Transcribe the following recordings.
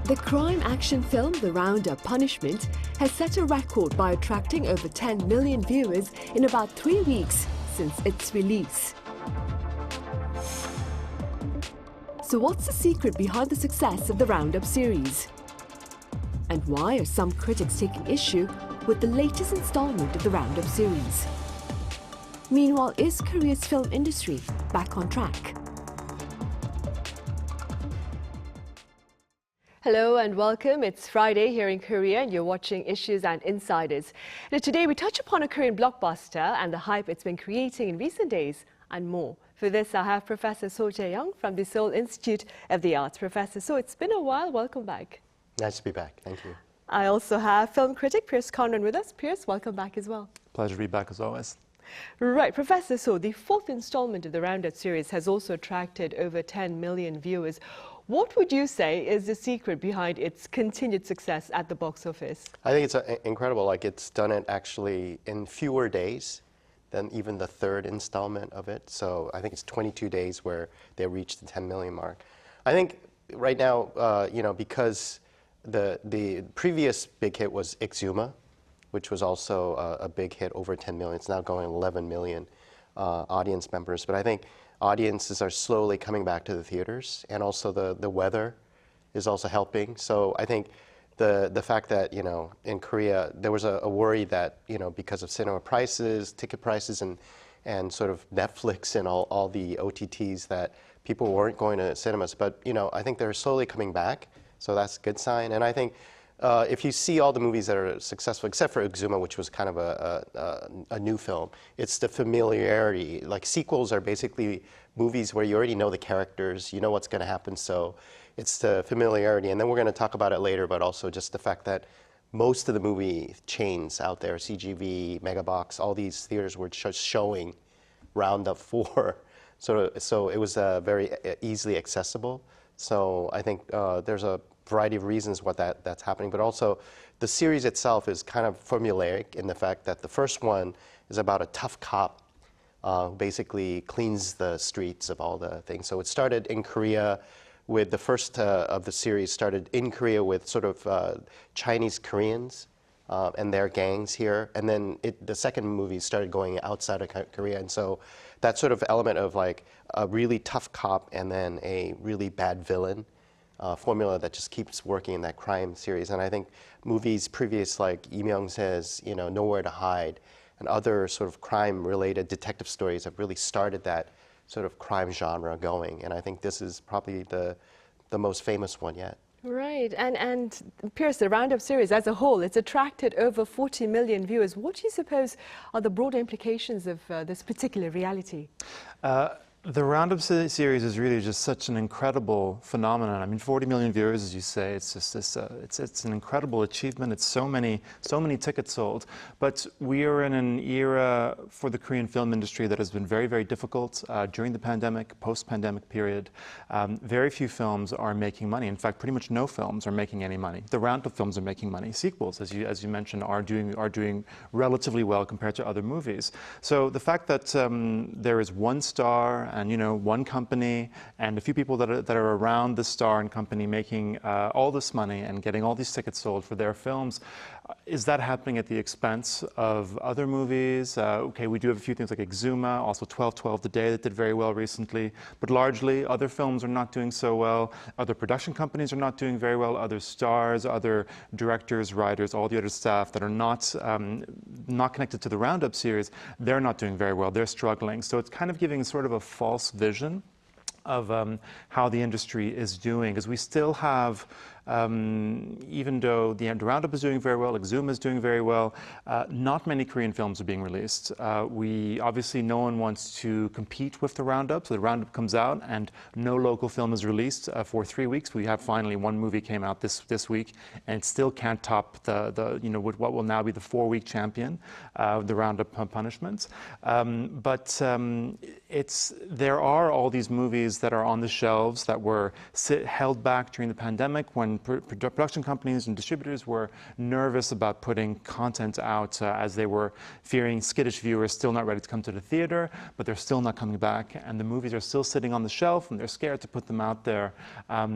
The crime action film The Roundup Punishment has set a record by attracting over 10 million viewers in about 3 weeks since its release. So what's the secret behind the success of the Roundup series? And why are some critics taking issue with the latest installment of the Roundup series? Meanwhile, is Korea's film industry back on track? Hello and welcome. It's Friday here in Korea and you're watching Issues and Insiders. Now, today we touch upon a Korean blockbuster and the hype it's been creating in recent days and more. For this, I have Professor Soh Jae-young from the Seoul Institute of the Arts. Professor Soh, it's been a while. Welcome back. Nice to be back. Thank you. I also have film critic Pierce Conran with us. Pierce, welcome back as well. Pleasure to be back as always. Right, Professor Soh, the fourth installment of the Roundup series has also attracted over 10 million viewers. What would you say is the secret behind its continued success at the box office? I think it's incredible. Like, it's done it actually in fewer days than even the third installment of it. So I think it's 22 days where they reached the 10 million mark. I think right now, because the previous big hit was Exuma, which was also a big hit, over 10 million. It's now going 11 million audience members. But I think audiences are slowly coming back to the theaters, and also the weather is also helping. So I think the fact that, in Korea, there was a worry that, because of cinema prices, ticket prices, and sort of Netflix and all the OTTs, that people weren't going to cinemas. But, I think they're slowly coming back, so that's a good sign. And I think if you see all the movies that are successful, except for Exuma, which was kind of a new film, it's the familiarity. Like, sequels are basically movies where you already know the characters, you know what's going to happen, so it's the familiarity. And then we're going to talk about it later, but also just the fact that most of the movie chains out there, CGV, Megabox, all these theaters were just showing Roundup 4. So it was very easily accessible. So I think there's a variety of reasons what that's happening, but also the series itself is kind of formulaic in the fact that the first one is about a tough cop who basically cleans the streets of all the things. So it started in Korea with the first of the series started in Korea with sort of Chinese Koreans and their gangs here, and then the second movie started going outside of Korea, and so that sort of element of like a really tough cop and then a really bad villain formula that just keeps working in that crime series. And I think movies previous, like Lee Myung-sae's, Nowhere to Hide, and other sort of crime-related detective stories have really started that sort of crime genre going. And I think this is probably the most famous one yet. Right, and Pierce, the Roundup series as a whole, it's attracted over 40 million viewers. What do you suppose are the broader implications of this particular reality? The Roundup series is really just such an incredible phenomenon. I mean, 40 million viewers, as you say, it's just this, it's an incredible achievement. It's so many tickets sold. But we are in an era for the Korean film industry that has been very, very difficult during the pandemic, post-pandemic period. Very few films are making money. In fact, pretty much no films are making any money. The Roundup films are making money. Sequels, as you mentioned, are doing relatively well compared to other movies. So the fact that there is one star and one company and a few people that are around the star and company making all this money and getting all these tickets sold for their films, is that happening at the expense of other movies? Okay, we do have a few things like Exuma, also 12/12 The Day that did very well recently, but largely other films are not doing so well. Other production companies are not doing very well. Other stars, other directors, writers, all the other staff that are not connected to the Roundup series, they're not doing very well. They're struggling. So it's kind of giving sort of a false vision of how the industry is doing, because we still have, even though the Roundup is doing very well, Exuma is doing very well, not many Korean films are being released. Obviously no one wants to compete with the Roundup, so the Roundup comes out and no local film is released for 3 weeks. We have finally one movie came out this week, and it still can't top what will now be the 4-week champion, the Roundup Punishment. But there are all these movies that are on the shelves that were held back during the pandemic when and production companies and distributors were nervous about putting content out as they were fearing skittish viewers still not ready to come to the theater, but they're still not coming back, and the movies are still sitting on the shelf, and they're scared to put them out there.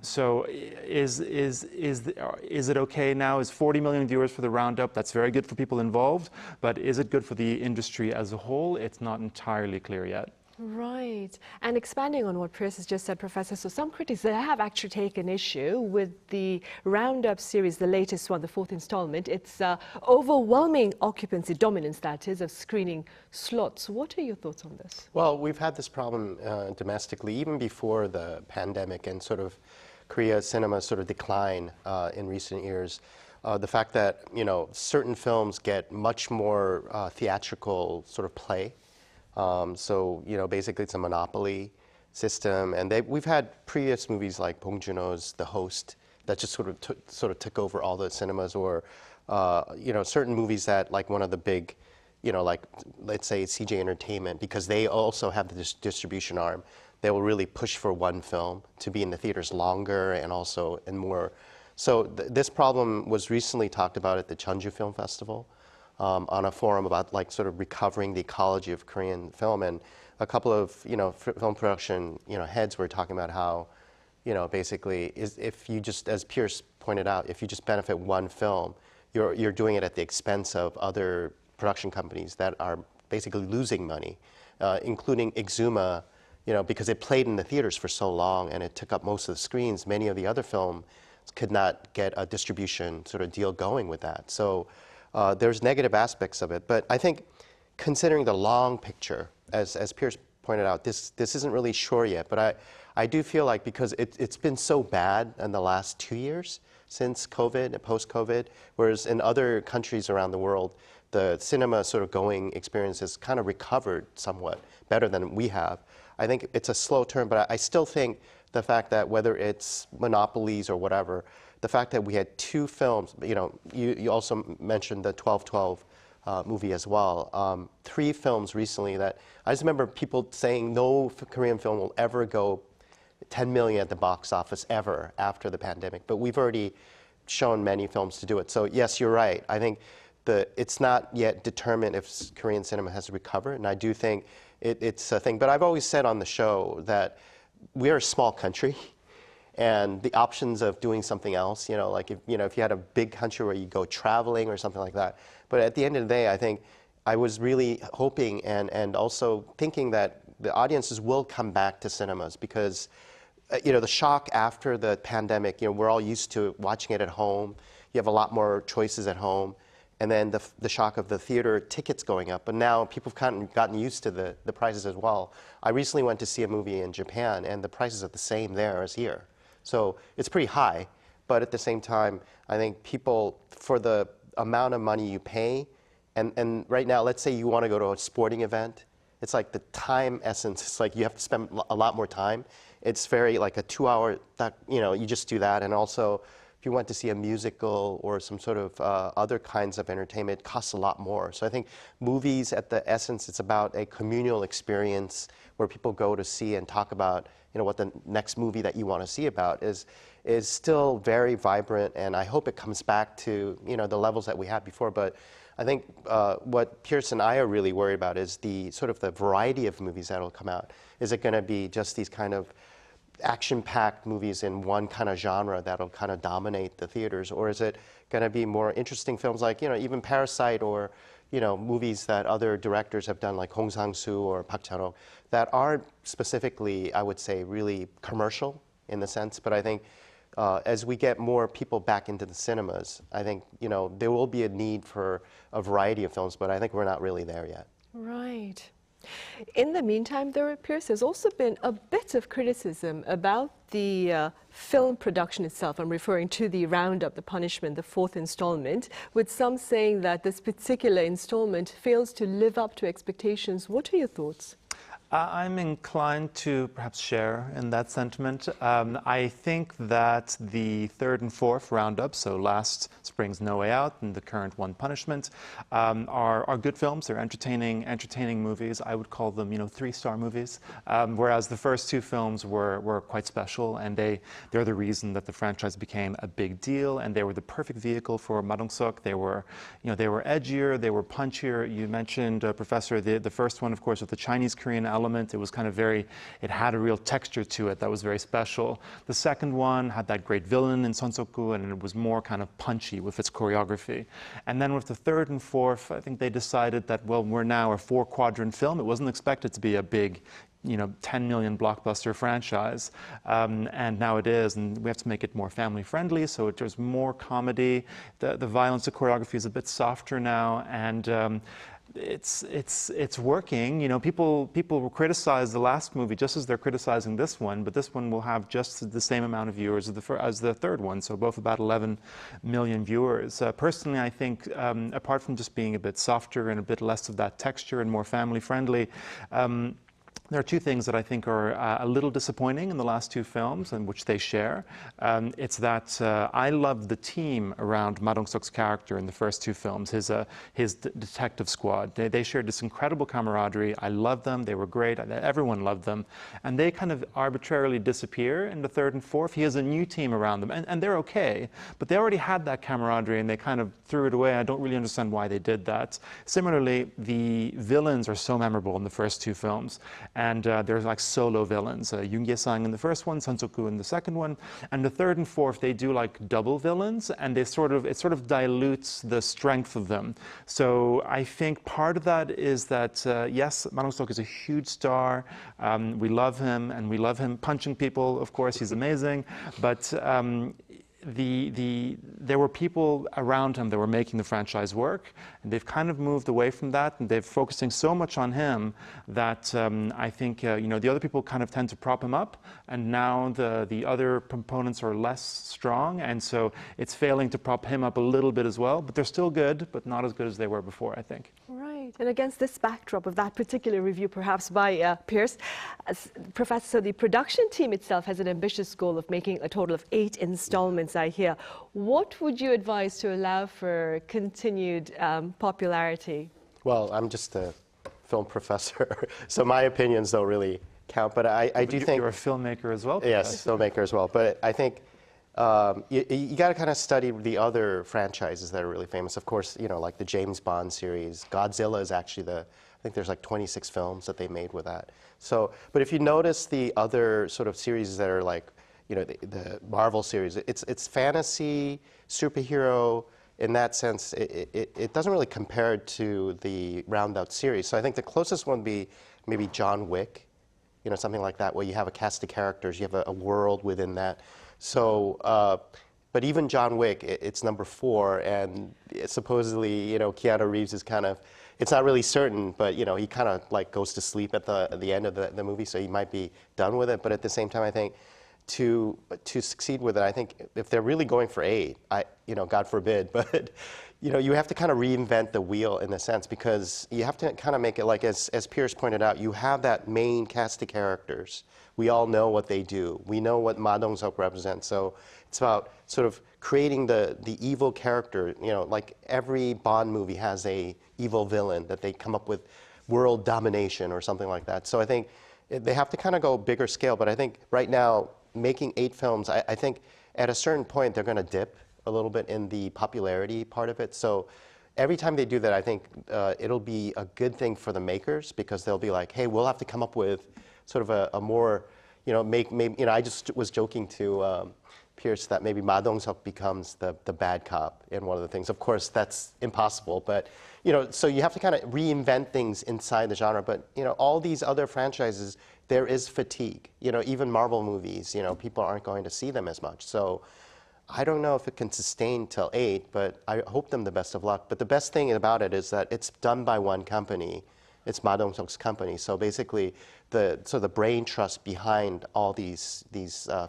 So is it okay now? Is 40 million viewers for the Roundup? That's very good for people involved, but is it good for the industry as a whole? It's not entirely clear yet. Right. And expanding on what Pierce has just said, Professor, so some critics, they have actually taken issue with the Roundup series, the latest one, the fourth installment. It's overwhelming occupancy, dominance that is, of screening slots. What are your thoughts on this? Well, we've had this problem domestically even before the pandemic and sort of Korea cinema sort of decline in recent years. The fact that, you know, certain films get much more theatrical sort of play. So, you know, basically it's a monopoly system, and we've had previous movies like Bong Joon-ho's The Host that just sort of took over all the cinemas, or you know, certain movies that, like one of the big, you know, like let's say CJ Entertainment, because they also have the distribution arm, they will really push for one film to be in the theaters longer and also in more. So this problem was recently talked about at the Jeonju Film Festival. On a forum about like sort of recovering the ecology of Korean film, and a couple of, you know, film production, you know, heads were talking about how, you know, basically if you just, as Pierce pointed out, if you just benefit one film, you're doing it at the expense of other production companies that are basically losing money, including Exuma, you know, because it played in the theaters for so long and it took up most of the screens. Many of the other films could not get a distribution sort of deal going with that. So. There's negative aspects of it, but I think considering the long picture, as Pierce pointed out, this isn't really sure yet, but I do feel like because it's been so bad in the last 2 years since COVID and post-COVID, whereas in other countries around the world, the cinema sort of going experience has kind of recovered somewhat better than we have. I think it's a slow turn, but I still think the fact that whether it's monopolies or whatever, the fact that we had 2 films, you know, you also mentioned the 12/12 movie as well. 3 films recently that I just remember people saying no Korean film will ever go 10 million at the box office ever after the pandemic, but we've already shown many films to do it. So yes, you're right. I think it's not yet determined if Korean cinema has recovered, and I do think it's a thing. But I've always said on the show that we're a small country. And the options of doing something else, you know, like if you had a big country where you go traveling or something like that. But at the end of the day, I think I was really hoping and also thinking that the audiences will come back to cinemas because, you know, the shock after the pandemic, you know, we're all used to watching it at home. You have a lot more choices at home. And then the shock of the theater tickets going up. But now people have kind of gotten used to the prices as well. I recently went to see a movie in Japan, and the prices are the same there as here. So it's pretty high, but at the same time, I think people, for the amount of money you pay, and right now, let's say you want to go to a sporting event, it's like the time essence, it's like you have to spend a lot more time. It's very like a 2-hour, you know, you just do that. And also, if you went to see a musical or some sort of other kinds of entertainment, it costs a lot more. So I think movies, at the essence, it's about a communal experience where people go to see and talk about, you know, what the next movie that you want to see about is still very vibrant, and I hope it comes back to, you know, the levels that we had before. But I think what Pierce and I are really worried about is the sort of the variety of movies that'll come out. Is it going to be just these kind of action-packed movies in one kind of genre that'll kind of dominate the theaters, or is it going to be more interesting films like, you know, even Parasite, or, you know, movies that other directors have done like Hong Sang-soo or Park Chan-wook that aren't specifically, I would say, really commercial in the sense. But I think as we get more people back into the cinemas, I think, you know, there will be a need for a variety of films, but I think we're not really there yet. Right. In the meantime, there appears there's also been a bit of criticism about the film production itself. I'm referring to the Roundup, The Punishment, the 4th installment, with some saying that this particular installment fails to live up to expectations. What are your thoughts? I'm inclined to perhaps share in that sentiment. I think that the third and fourth Roundup, so last spring's No Way Out and the current One Punishment, are good films. They're entertaining movies. I would call them, 3-star movies. Whereas the first two films were quite special, and they're the reason that the franchise became a big deal, and they were the perfect vehicle for Ma Dong-seok. They were edgier, they were punchier. You mentioned, Professor, the first one, of course, with the Chinese-Korean element. It was kind of it had a real texture to it that was very special. The second one had that great villain in Son Seok-gu, and it was more kind of punchy with its choreography. And then with the third and fourth, I think they decided that, well, we're now a 4-quadrant film. It wasn't expected to be a big 10 million blockbuster franchise, and now it is, and we have to make it more family friendly, so there's more comedy. The violence, the choreography is a bit softer now, and it's working. People will criticize the last movie just as they're criticizing this one, but this one will have just the same amount of viewers as the third one, so both about 11 million viewers. Personally, I think, apart from just being a bit softer and a bit less of that texture and more family friendly, there are two things that I think are a little disappointing in the last two films, and which they share. It's that I love the team around Ma Dong-seok's character in the first two films, his detective squad. They shared this incredible camaraderie. I loved them. They were great. Everyone loved them. And they kind of arbitrarily disappear in the third and fourth. He has a new team around them, and they're okay. But they already had that camaraderie, and they kind of threw it away. I don't really understand why they did that. Similarly, the villains are so memorable in the first two films. And there's like solo villains. Yoon Ye-sang in the first one, Son Seok-gu in the second one. And the third and fourth, they do like double villains, and it sort of dilutes the strength of them. So I think part of that is that, yes, Ma Dong-seok is a huge star. We love him, and we love him punching people. Of course, he's amazing. But there were people around him that were making the franchise work, and they've kind of moved away from that, and they're focusing so much on him that I think the other people kind of tend to prop him up, and now the other components are less strong, and so it's failing to prop him up a little bit as well. But they're still good, but not as good as they were before, I think. Right, and against this backdrop of that particular review, perhaps by Pierce, Professor, the production team itself has an ambitious goal of making a total of 8 installments, I hear. What would you advise to allow for continued popularity? Well, I'm just a film professor, so my opinions don't really count. But I do think you're a filmmaker as well. Yes, filmmaker as well. But I think you got to kind of study the other franchises that are really famous. Of course, like the James Bond series. Godzilla is actually I think there's like 26 films that they made with that. So, but if you notice the other sort of series that are like, the Marvel series, it's fantasy, superhero. In that sense, it doesn't really compare to the Roundup series. So I think the closest one would be maybe John Wick, something like that, where you have a cast of characters, you have a world within that. So, but even John Wick, it's number 4, and supposedly, Keanu Reeves is kind of, it's not really certain, but he kind of like goes to sleep at the end of the movie, so he might be done with it. But at the same time, I think to succeed with it, I think if they're really going for 8, God forbid, but you have to kind of reinvent the wheel in a sense, because you have to kind of make it like, as Pierce pointed out, you have that main cast of characters. We all know what they do. We know what Ma Dong-seok represents. So it's about sort of creating the evil character. Like every Bond movie has a evil villain that they come up with, world domination or something like that. So I think they have to kind of go bigger scale. But I think right now, making 8 films, I think at a certain point they're going to dip a little bit in the popularity part of it. So every time they do that, I think it'll be a good thing for the makers, because they'll be like, hey, we'll have to come up with sort of a more, I just was joking to Pierce that maybe Ma Dong-seok becomes the bad cop in one of the things. Of course, that's impossible, but so you have to kind of reinvent things inside the genre. But all these other franchises, there is fatigue. Even Marvel movies, people aren't going to see them as much. So I don't know if it can sustain till 8, but I hope them the best of luck. But the best thing about it is that it's done by one company. It's Ma Dong-seok's company. So basically, the brain trust behind all these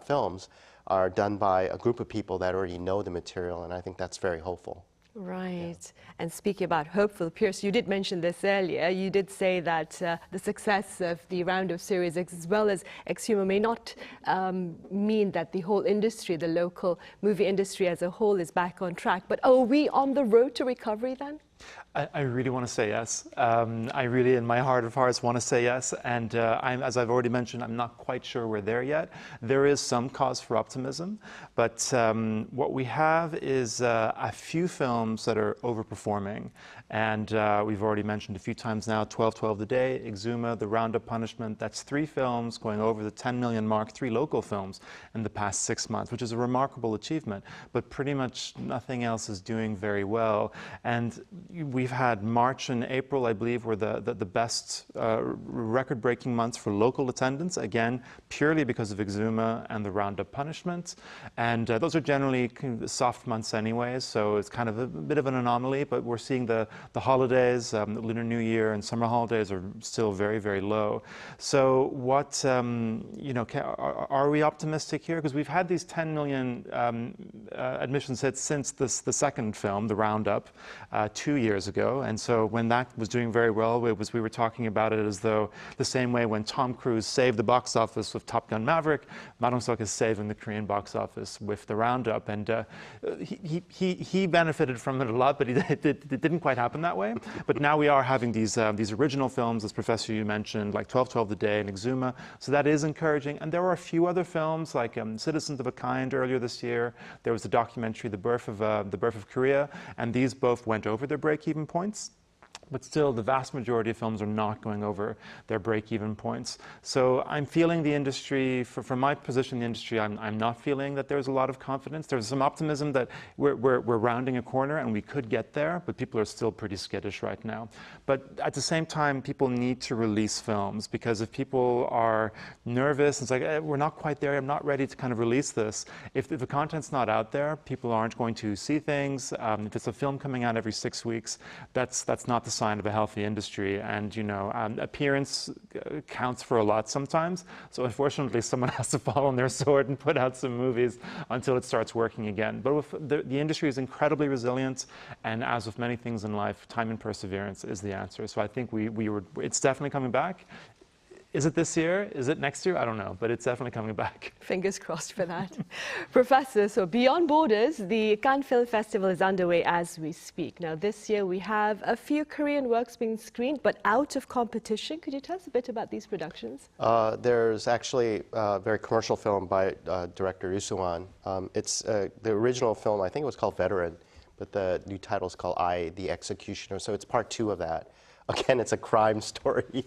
films are done by a group of people that already know the material, and I think that's very hopeful. Right. And speaking about hopeful, Pierce, you did mention this earlier. You did say that the success of the Roundup series, as well as Exhumer, may not mean that the whole industry, the local movie industry as a whole, is back on track. But are we on the road to recovery then? I really want to say yes. I really, in my heart of hearts, want to say yes. And as I've already mentioned, I'm not quite sure we're there yet. There is some cause for optimism. But what we have is a few films that are overperforming. And we've already mentioned a few times now, 12-12 The Day, Exhumer, The Roundup Punishment. That's 3 films going over the 10 million mark, 3 local films in the past 6 months, which is a remarkable achievement. But pretty much nothing else is doing very well. And we've had March and April, I believe, were the best record-breaking months for local attendance, again, purely because of Exhumer and the Roundup Punishment. And those are generally soft months anyway, so it's kind of a bit of an anomaly, but we're seeing the holidays, Lunar New Year and summer holidays are still very, very low. So what, you know, are we optimistic here? Because we've had these 10 million admissions hits since the second film, The Roundup, 2 years ago. And so when that was doing very well, we were talking about it as though the same way when Tom Cruise saved the box office with Top Gun Maverick, Ma Dong-seok is saving the Korean box office with The Roundup. And he benefited from it a lot, but it didn't quite happen that way. But now we are having these original films, as Professor you mentioned, like 12-12 The Day and Exhumer. So that is encouraging. And there are a few other films, like Citizens of a Kind earlier this year. There was a documentary, The Birth of Korea, and these both went over their break-even points. But still, the vast majority of films are not going over their break-even points. So I'm feeling the industry, from my position in the industry, I'm not feeling that there's a lot of confidence. There's some optimism that we're rounding a corner and we could get there, but people are still pretty skittish right now. But at the same time, people need to release films, because if people are nervous, it's like, we're not quite there, I'm not ready to kind of release this. If the content's not out there, people aren't going to see things. If it's a film coming out every 6 weeks, that's not the sign of a healthy industry. And, you know, appearance counts for a lot sometimes. So unfortunately, someone has to fall on their sword and put out some movies until it starts working again. But the industry is incredibly resilient. And as with many things in life, time and perseverance is the answer. So I think it's definitely coming back. Is it this year? Is it next year? I don't know, but it's definitely coming back. Fingers crossed for that. Professor, so beyond borders, the Cannes Film Festival is underway as we speak. Now, this year we have a few Korean works being screened, but out of competition. Could you tell us a bit about these productions? There's actually a very commercial film by director Yu Soo-won. It's the original film, I think it was called Veteran, but the new title is called I, the Executioner. So it's part 2 of that. Again, it's a crime story.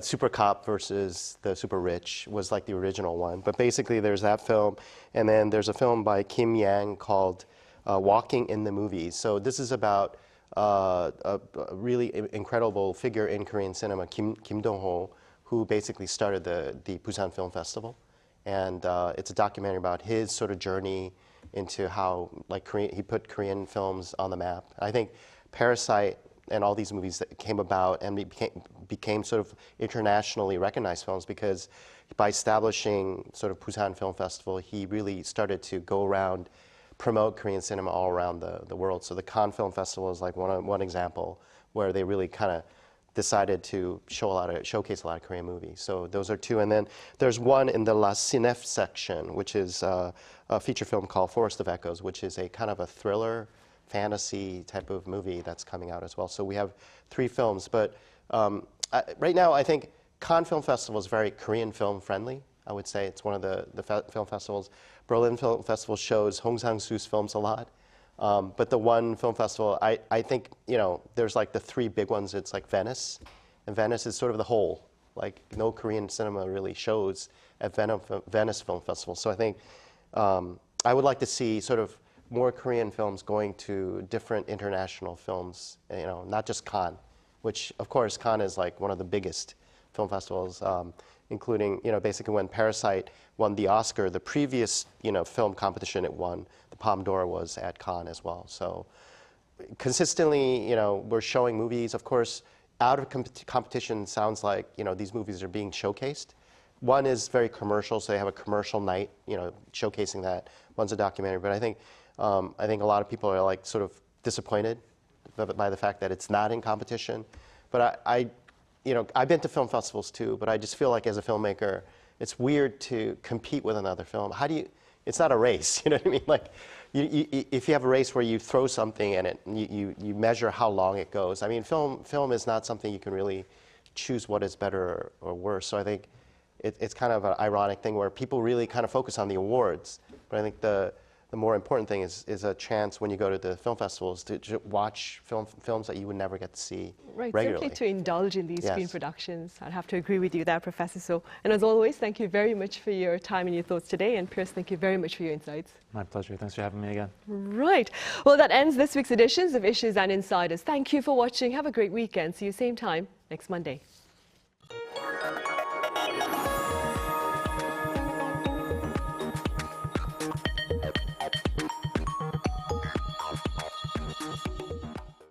Super cop versus the super rich was like the original one. But basically, there's that film. And then there's a film by Kim Yang called Walking in the Movies. So this is about a really incredible figure in Korean cinema, Kim Dong-ho, who basically started the Busan Film Festival. And it's a documentary about his sort of journey into how he put Korean films on the map. I think Parasite and all these movies that came about and became sort of internationally recognized films, because by establishing sort of Busan Film Festival, he really started to go around, promote Korean cinema all around the world. So the Cannes Film Festival is like one example where they really kind of decided to showcase a lot of Korean movies. So those are 2. And then there's one in the La Cinef section, which is a feature film called Forest of Echoes, which is a kind of a thriller, fantasy type of movie that's coming out as well. So we have 3 films, but right now I think Cannes Film Festival is very Korean film friendly. I would say it's one of the film festivals. Berlin Film Festival shows Hong Sang-soo's films a lot, but the one film festival, I think, you know, there's like the 3 big ones. It's like Venice, and Venice is sort of the whole. Like no Korean cinema really shows at Venice Film Festival. So I think I would like to see sort of more Korean films going to different international films, you know, not just Cannes, which of course Cannes is like one of the biggest film festivals, including, you know, basically when Parasite won the Oscar, the previous, you know, film competition it won, the Palme d'Or, was at Cannes as well. So consistently, you know, we're showing movies. Of course, out of competition sounds like, you know, these movies are being showcased. One is very commercial, so they have a commercial night, you know, showcasing that. One's a documentary, but I think a lot of people are like sort of disappointed by the fact that it's not in competition. But I've been to film festivals too, but I just feel like as a filmmaker, it's weird to compete with another film. It's not a race, you know what I mean? Like, if you have a race where you throw something and you measure how long it goes. I mean, film is not something you can really choose what is better or worse. So I think it's kind of an ironic thing where people really kind of focus on the awards. But I think the more important thing is a chance when you go to the film festivals to watch films that you would never get to see regularly. Simply to indulge in these Yes. screen productions. I'd have to agree with you there, Professor Soh. And as always, thank you very much for your time and your thoughts today. And Pierce, thank you very much for your insights. My pleasure. Thanks for having me again. Right. Well, that ends this week's editions of Issues and Insiders. Thank you for watching. Have a great weekend. See you same time next Monday.